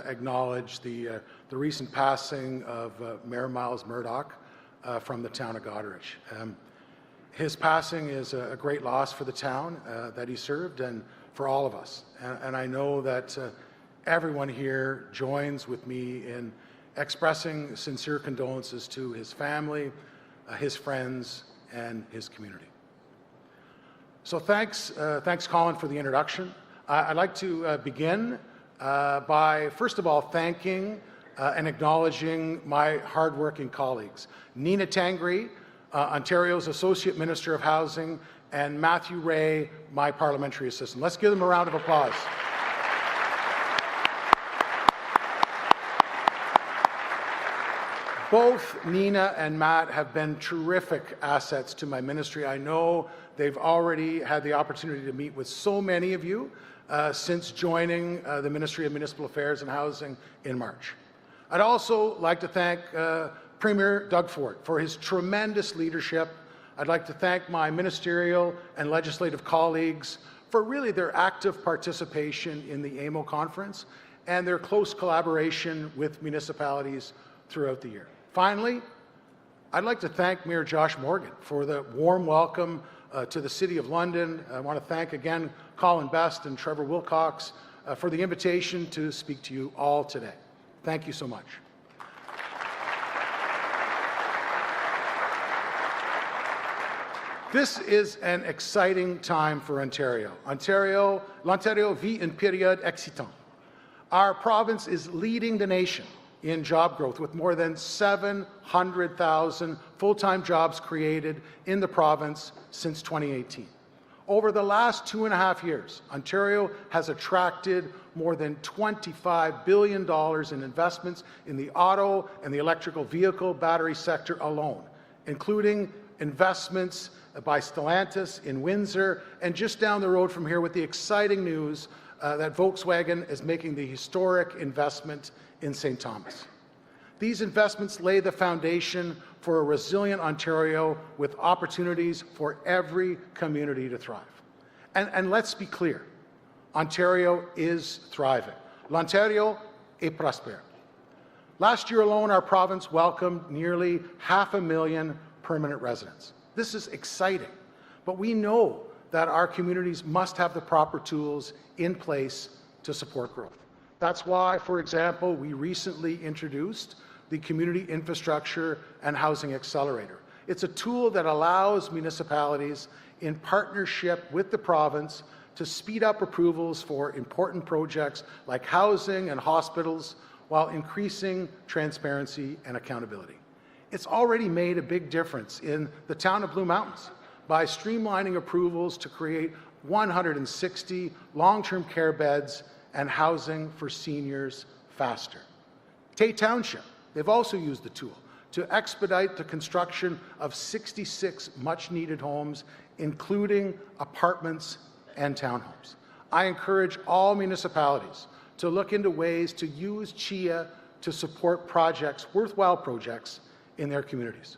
acknowledge the recent passing of Mayor Miles Murdoch from the town of Goderich. His passing is a great loss for the town that he served and for all of us. And I know that everyone here joins with me in expressing sincere condolences to his family, his friends, and his community. So thanks, Colin, for the introduction. I'd like to begin by, first of all, thanking and acknowledging my hardworking colleagues. Nina Tangri, Ontario's Associate Minister of Housing, and Matthew Ray, my parliamentary assistant. Let's give them a round of applause. Both Nina and Matt have been terrific assets to my ministry. I know they've already had the opportunity to meet with so many of you since joining the Ministry of Municipal Affairs and Housing in March. I'd also like to thank Premier Doug Ford for his tremendous leadership. I'd like to thank my ministerial and legislative colleagues for really their active participation in the AMO conference and their close collaboration with municipalities throughout the year. Finally, I'd like to thank Mayor Josh Morgan for the warm welcome to the City of London. I want to thank again Colin Best and Trevor Wilcox for the invitation to speak to you all today. Thank you so much. This is an exciting time for Ontario. L'Ontario vit une période excitante. Our province is leading the nation in job growth with more than 700,000 full-time jobs created in the province since 2018. Over the last 2.5 years, Ontario has attracted more than $25 billion in investments in the auto and the electrical vehicle battery sector alone, including investments by Stellantis in Windsor, and just down the road from here with the exciting news that Volkswagen is making the historic investment in St. Thomas. These investments lay the foundation for a resilient Ontario with opportunities for every community to thrive. And let's be clear, Ontario is thriving. L'Ontario est prospère. Last year alone, our province welcomed nearly 500,000 permanent residents. This is exciting, but we know that our communities must have the proper tools in place to support growth. That's why, for example, we recently introduced the Community Infrastructure and Housing Accelerator. It's a tool that allows municipalities in partnership with the province to speed up approvals for important projects like housing and hospitals while increasing transparency and accountability. It's already made a big difference in the town of Blue Mountains by streamlining approvals to create 160 long-term care beds and housing for seniors faster. Tay Township, they've also used the tool to expedite the construction of 66 much-needed homes, including apartments and townhomes. I encourage all municipalities to look into ways to use CHIA to support projects, worthwhile projects, in their communities.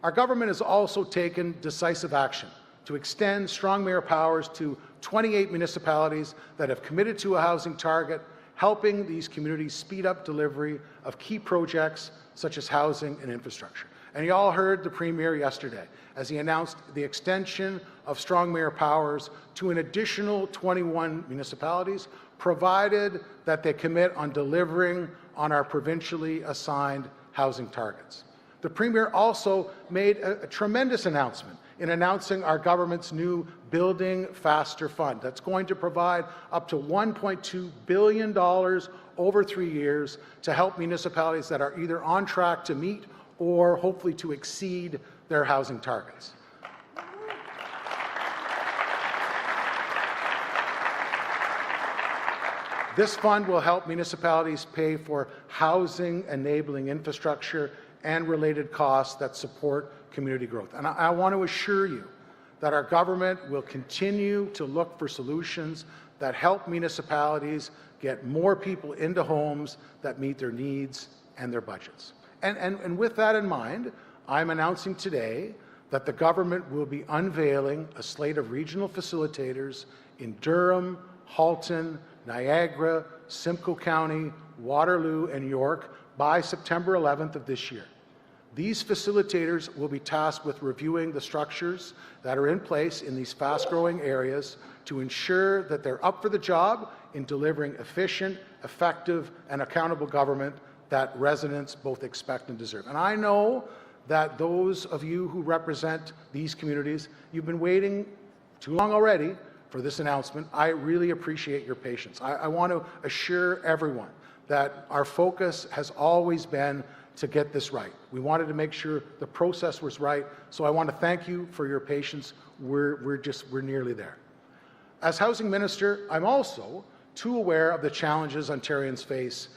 Our government has also taken decisive action to extend strong mayor powers to 28 municipalities that have committed to a housing target, helping these communities speed up delivery of key projects such as housing and infrastructure. And you all heard the Premier yesterday as he announced the extension of strong mayor powers to an additional 21 municipalities, provided that they commit on delivering on our provincially assigned housing targets. The Premier also made a tremendous announcement in announcing our government's new Building Faster Fund that's going to provide up to $1.2 billion over 3 years to help municipalities that are either on track to meet or hopefully to exceed their housing targets. This fund will help municipalities pay for housing-enabling infrastructure and related costs that support community growth. And I want to assure you that our government will continue to look for solutions that help municipalities get more people into homes that meet their needs and their budgets. And with that in mind, I'm announcing today that the government will be unveiling a slate of regional facilitators in Durham, Halton, Niagara, Simcoe County, Waterloo, and York by September 11th of this year. These facilitators will be tasked with reviewing the structures that are in place in these fast-growing areas to ensure that they're up for the job in delivering efficient, effective, and accountable government that residents both expect and deserve. And I know that those of you who represent these communities, you've been waiting too long already for this announcement. I really appreciate your patience. I want to assure everyone that our focus has always been to get this right. We wanted to make sure the process was right, so I want to thank you for your patience. We're nearly there. As Housing Minister, I'm also too aware of the challenges Ontarians face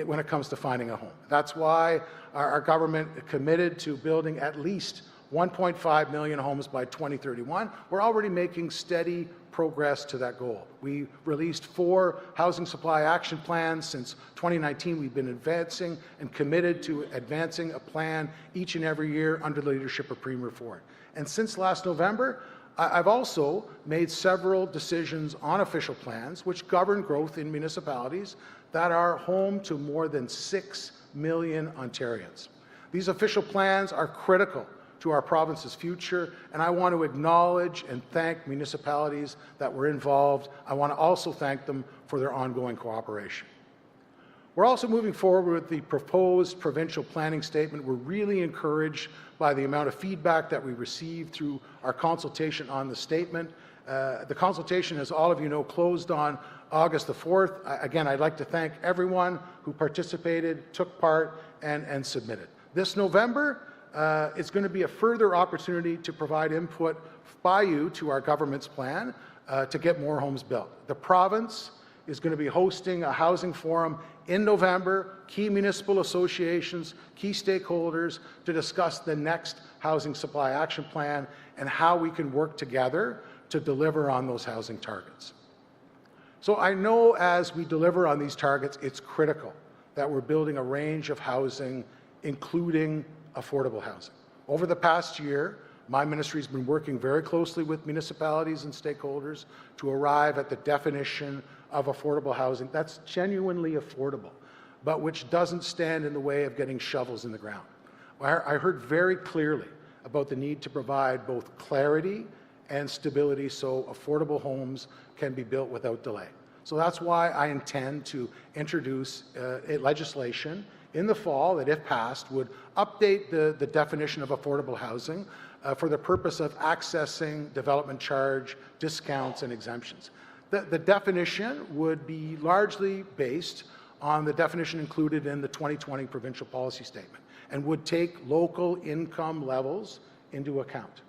when it comes to finding a home. That's why our government committed to building at least 1.5 million homes by 2031. We're already making steady progress to that goal. We released 4 housing supply action plans. Since 2019, we've been advancing and committed to advancing a plan each and every year under the leadership of Premier Ford. And since last November, I've also made several decisions on official plans which govern growth in municipalities that are home to more than 6 million Ontarians. These official plans are critical to our province's future, and I want to acknowledge and thank municipalities that were involved. I want to also thank them for their ongoing cooperation. We're also moving forward with the proposed provincial planning statement. We're really encouraged by the amount of feedback that we received through our consultation on the statement. The consultation, as all of you know, closed on August the 4th. Again, I'd like to thank everyone who participated, took part, and submitted. This November, it's going to be a further opportunity to provide input by you to our government's plan to get more homes built. The province is going to be hosting a housing forum in November, key municipal associations, key stakeholders to discuss the next housing supply action plan and how we can work together to deliver on those housing targets. So I know as we deliver on these targets, it's critical that we're building a range of housing, including affordable housing. Over the past year, my ministry has been working very closely with municipalities and stakeholders to arrive at the definition of affordable housing that's genuinely affordable, but which doesn't stand in the way of getting shovels in the ground. I heard very clearly about the need to provide both clarity and stability so affordable homes can be built without delay. So that's why I intend to introduce legislation in the fall that, if passed, would update the definition of affordable housing for the purpose of accessing development charge, discounts, and exemptions. The definition would be largely based on the definition included in the 2020 provincial policy statement and would take local income levels into account.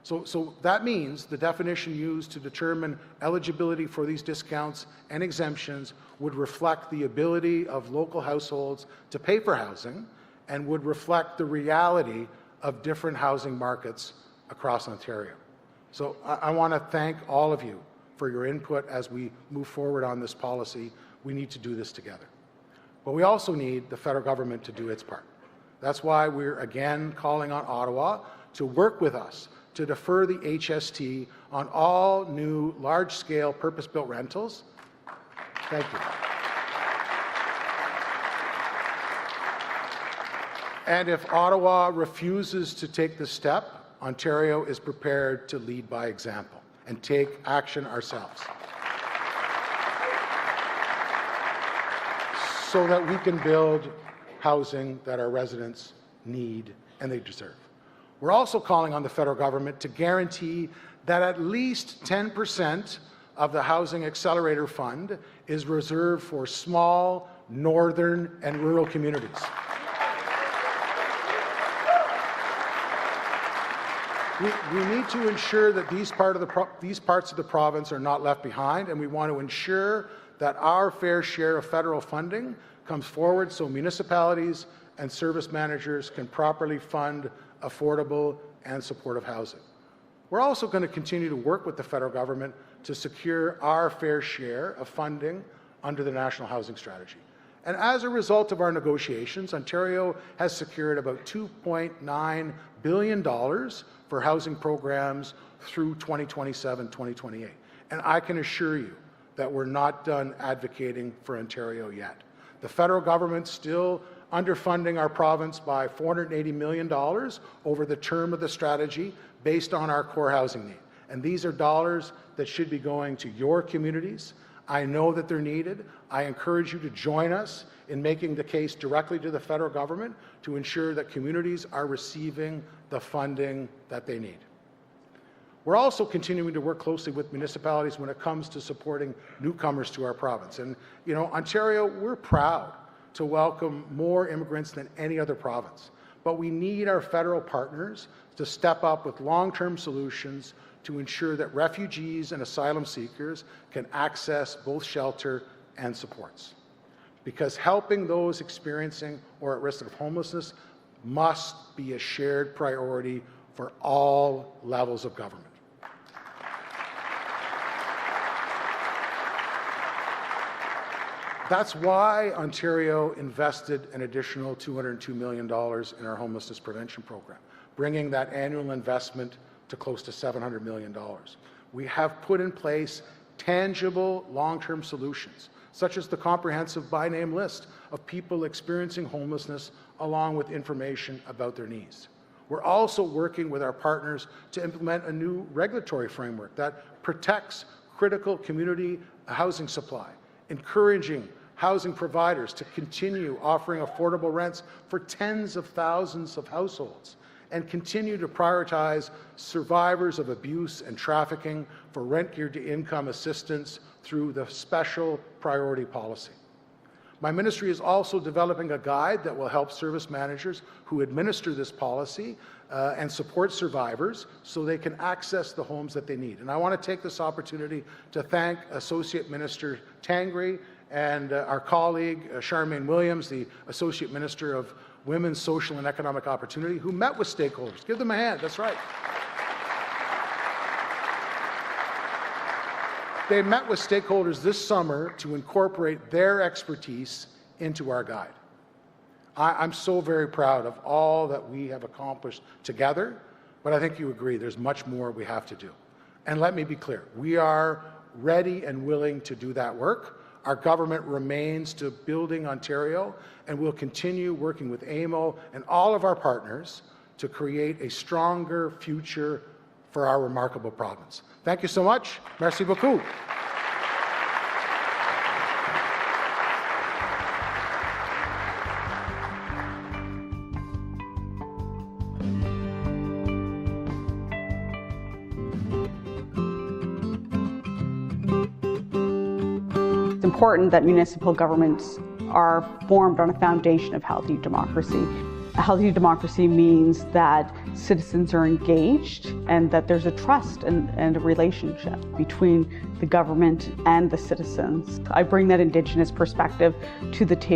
So that means the definition used to determine eligibility for these discounts and exemptions would reflect the ability of local households to pay for housing and would reflect the reality of different housing markets across Ontario. So I want to thank all of you for your input as we move forward on this policy. We need to do this together. But we also need the federal government to do its part. That's why we're again calling on Ottawa to work with us to defer the HST on all new large-scale purpose-built rentals. Thank you. And if Ottawa refuses to take this step, Ontario is prepared to lead by example and take action ourselves so that we can build housing that our residents need and they deserve. We're also calling on the federal government to guarantee that at least 10% of the Housing Accelerator Fund is reserved for small, northern, and rural communities. We need to ensure that these parts of the province are not left behind, and we want to ensure that our fair share of federal funding comes forward so municipalities and service managers can properly fund affordable and supportive housing. We're also going to continue to work with the federal government to secure our fair share of funding under the National Housing Strategy. And as a result of our negotiations, Ontario has secured about $2.9 billion for housing programs through 2027-2028. And I can assure you that we're not done advocating for Ontario yet. The federal government's still underfunding our province by $480 million over the term of the strategy based on our core housing need. And these are dollars that should be going to your communities. I know that they're needed. I encourage you to join us in making the case directly to the federal government to ensure that communities are receiving the funding that they need. We're also continuing to work closely with municipalities when it comes to supporting newcomers to our province. And, you know, Ontario, we're proud to welcome more immigrants than any other province. But we need our federal partners to step up with long-term solutions to ensure that refugees and asylum seekers can access both shelter and supports. Because helping those experiencing or at risk of homelessness must be a shared priority for all levels of government. That's why Ontario invested an additional $202 million in our homelessness prevention program, bringing that annual investment to close to $700 million. We have put in place tangible long-term solutions, such as the comprehensive by-name list of people experiencing homelessness, along with information about their needs. We're also working with our partners to implement a new regulatory framework that protects critical community housing supply, encouraging housing providers to continue offering affordable rents for tens of thousands of households, and continue to prioritize survivors of abuse and trafficking for rent-geared-to-income assistance through the special priority policy. My ministry is also developing a guide that will help service managers who administer this policy and support survivors so they can access the homes that they need. And I want to take this opportunity to thank Associate Minister Tangri and our colleague Charmaine Williams, the Associate Minister of Women's Social and Economic Opportunity, who met with stakeholders. Give them a hand, that's right. They met with stakeholders this summer to incorporate their expertise into our guide. I'm so very proud of all that we have accomplished together, but I think you agree there's much more we have to do. And let me be clear, we are ready and willing to do that work. Our government remains to building Ontario, and we'll continue working with AMO and all of our partners to create a stronger future for our remarkable province. Thank you so much. Merci beaucoup. It's important that municipal governments are formed on a foundation of healthy democracy. A healthy democracy means that citizens are engaged and that there's a trust and a relationship between the government and the citizens. I bring that Indigenous perspective to the table.